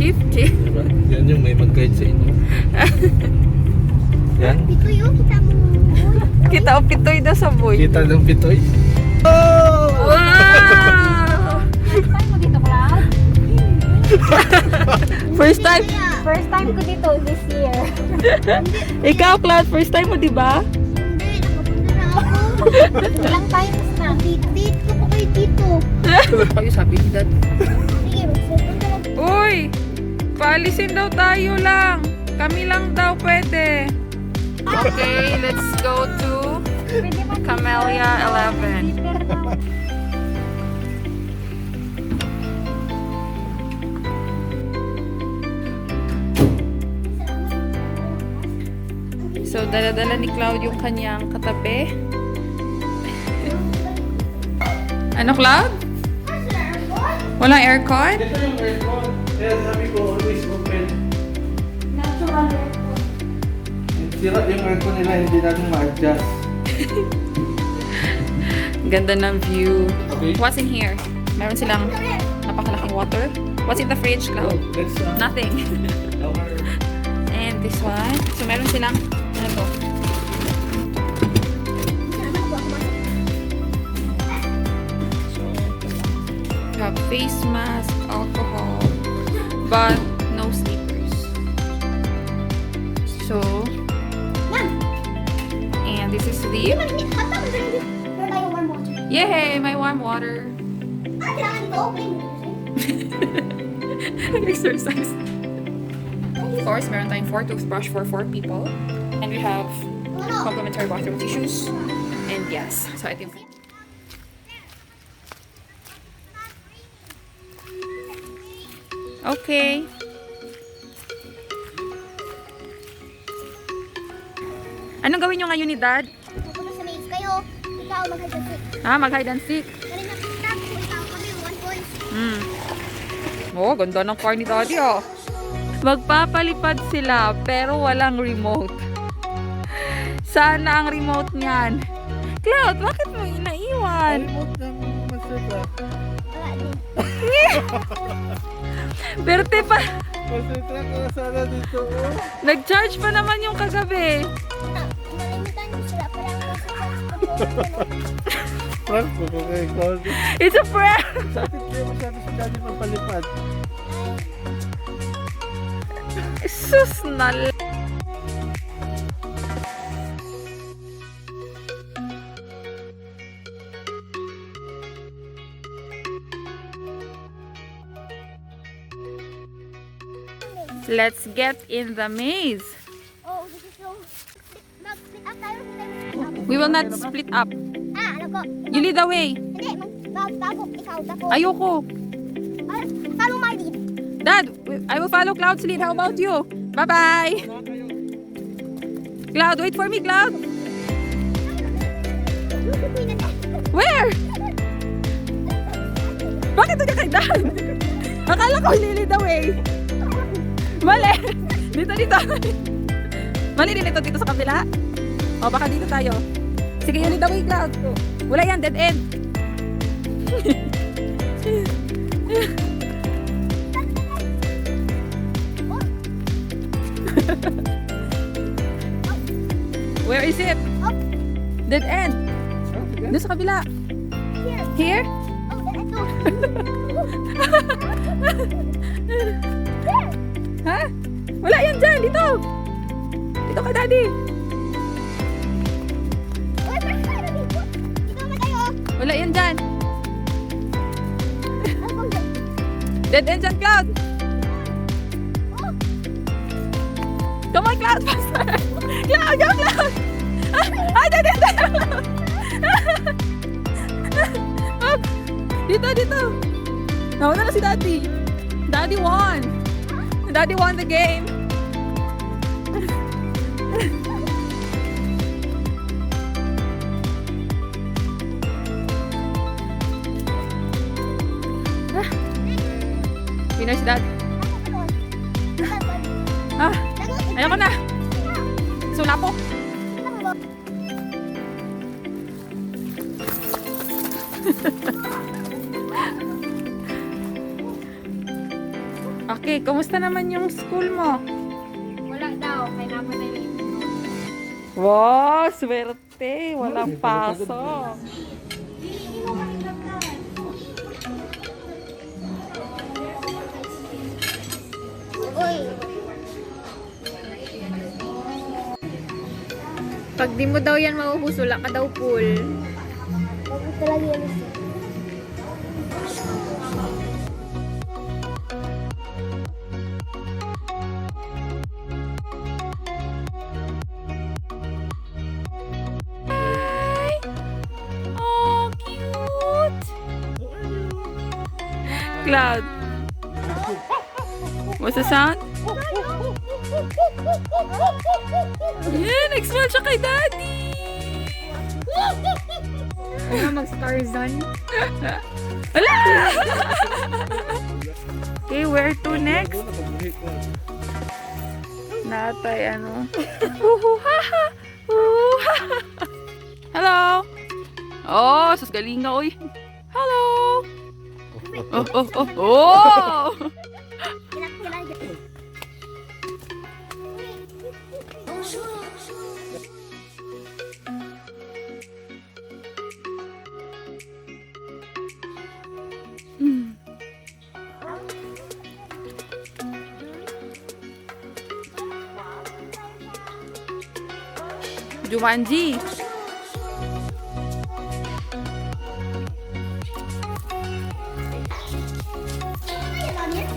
50. Diba? Yan yung may mag-guide sa inyo. Yan. Pitoy, oh, kita mo. Kita o pitoy daw sa boy. Kita ng pitoy. Oh! Wow! Time mo dito, Cloud? First time. First time ko dito this year. Ikaw, Cloud, first time mo, di ba? Hindi, nakapunta na ako. Ilang times na. Date ko po kayo dito. Kayo sabi ni Dad. Sige, magsusunod na. Uy! Paalisin daw tayo lang. Kami lang daw pwede. Okay, let's go to Pwede ba? Camellia 11. Zipper na. So, dala-dala ni Cloud yung kanyang katabi. Ano, Cloud? Walang aircon? Ito yung aircon. Kaya sabi ko, always open. Natural aircon. Sira yung aircon nila, hindi natin ma-adjust. Ganda ng view. Okay. What's in here? Meron silang napakalaking water. What's in the fridge, So, Cloud? let's Nothing. our... And this one. So, meron silang, ano to? You have face mask, alcohol, but no sleepers. So, and this is the, yay, my warm water. Exercise. Of course, meron tayong 4 toothbrush for 4 people. And we have complimentary bathroom tissues. And yes, so I think... Okay. Anong gawin nyo ngayon ni Dad? Pupunta sa maze kayo. Ikaw mag-hagdasik. Mag-hide and seek. Kanina kita, ikaw kami, one voice. Oh, ganda ng car ni Daddy, oh. Magpapalipad sila, pero walang remote. Sana ang remote niyan. Cloud, bakit mo inaiwan? Remote ng masita. Wala din. Berte pa. Masita ka na sana dito. Oh. Nag-charge pa naman yung kagabi. Nalimutan niyo sila. Parang nasa transport. Frank, ko kay Cloud. It's a prank. Sa atin kayo masyado si Daddy magpalipad. Sus na Let's get in the maze. Oh, this is so... Mag-split up tayo. We will not split up. Ano ko? You lead the way. Hindi, bago ikaw. Ako. Ayoko. Follow my lead. Dad, I will follow Cloud's lead. How about you? Bye-bye. Cloud, wait for me, Cloud. Where? Bakit ka kay Dad? Akala ko lead the way. Mali. Dito. Mali din ito dito sa kabila. O, baka dito tayo. Sige, you lead the way, Cloud. Wala yan, dead end. Where is it? Dead end. Doon sa kabila. Here? Oh, ito. Ha? Wala yan dyan. Dito. Dito ka, Daddy. Uy, parang tayo dito. Dito naman tayo. Wala yan dyan. Ano bang dyan? Dead end dyan, Cloud. Oh, Come on, Cloud. Faster. Go, Cloud. Ay, dead end. Up. Dito. Nauna na si Daddy. Daddy won. Daddy won the game. Winner si Dad. Ayoko na. Sula po. Okay, kumusta naman yung school mo? Wala daw. Kailangan na yung Wow, swerte. Walang pasok. Uy. Pag di mo daw yan mauubos, wala ka daw pool. Bakit talaga yan? Oh, cute. Cloud. What's the sound? Yeah, nag-smile siya kay Daddy. Ano mag-Tarzan? Wala! Okay, where to next? Natay, ano? Uhuhaha! Uhuhaha! Hello! Oh, sus galing nga, oy. Hello! Oh, oh, oh, oh! Mm. Jumanji.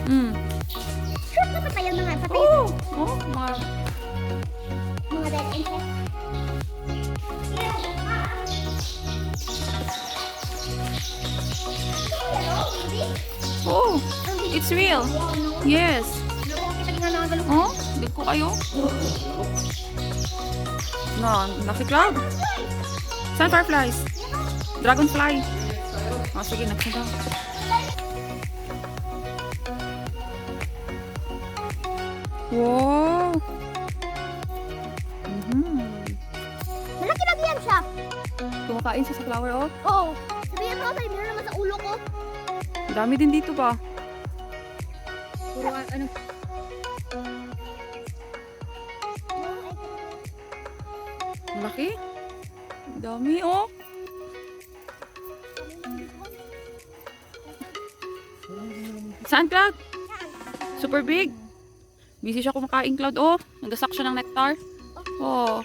Mm. Sure ka patay ang mga patay. Oh, oh, mga Mga dead end. oh, it's real. Yes. Oh, di ko kayo. No, lucky cloud. Saan fireflies? Dragonfly. Oh, sige, nagsunod. Wow. Malaki lang yan siya. Kumakain siya sa flower, oh. Oo. Sabihin mo, may meron naman sa ulo ko. Dami din dito ba? Puro ano? Malaki. Dami, oh. Saan, Cloud? Super big. Busy siya kumakain, Cloud, oh. Nagasak siya ng nectar. Oh.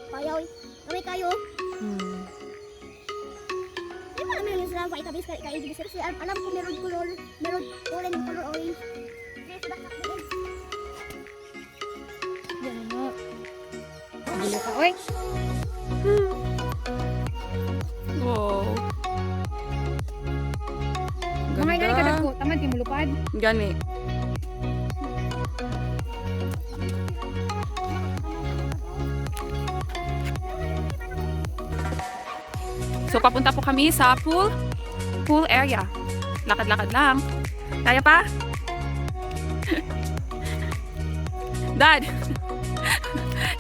Payaw. Kami tayo. Hmm. Di ba naman yung sila vitamins kaibig sir? Alam ko meron color, meron orange color orange. Yes, bakit? Yan mo. Gulo ka, oy. Wow. Mga gani ka Ganda. dagko, tamad di mo lupad. Gani. So, papunta po kami sa pool area. Lakad-lakad lang. Kaya pa? Dad!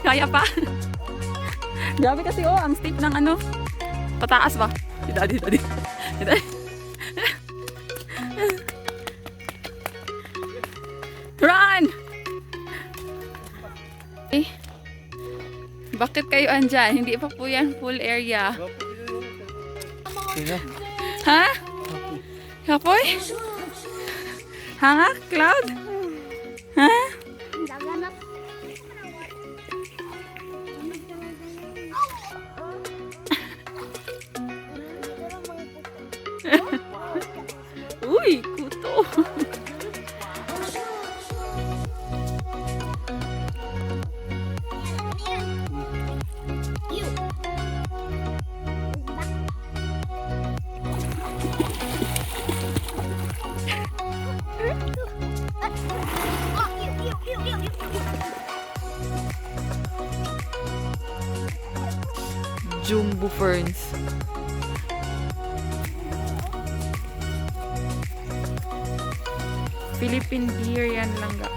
Kaya pa? Grabe kasi, oh, ang steep ng ano. Pataas ba? Si Daddy. Si Daddy. Run! Eh, bakit kayo andyan? Hindi pa po yan full area. Ha? Kapoy? Hanga? Cloud? Ha? Laganap. Uy, kuto. Jumbo ferns. Philippine deer yan lang ga.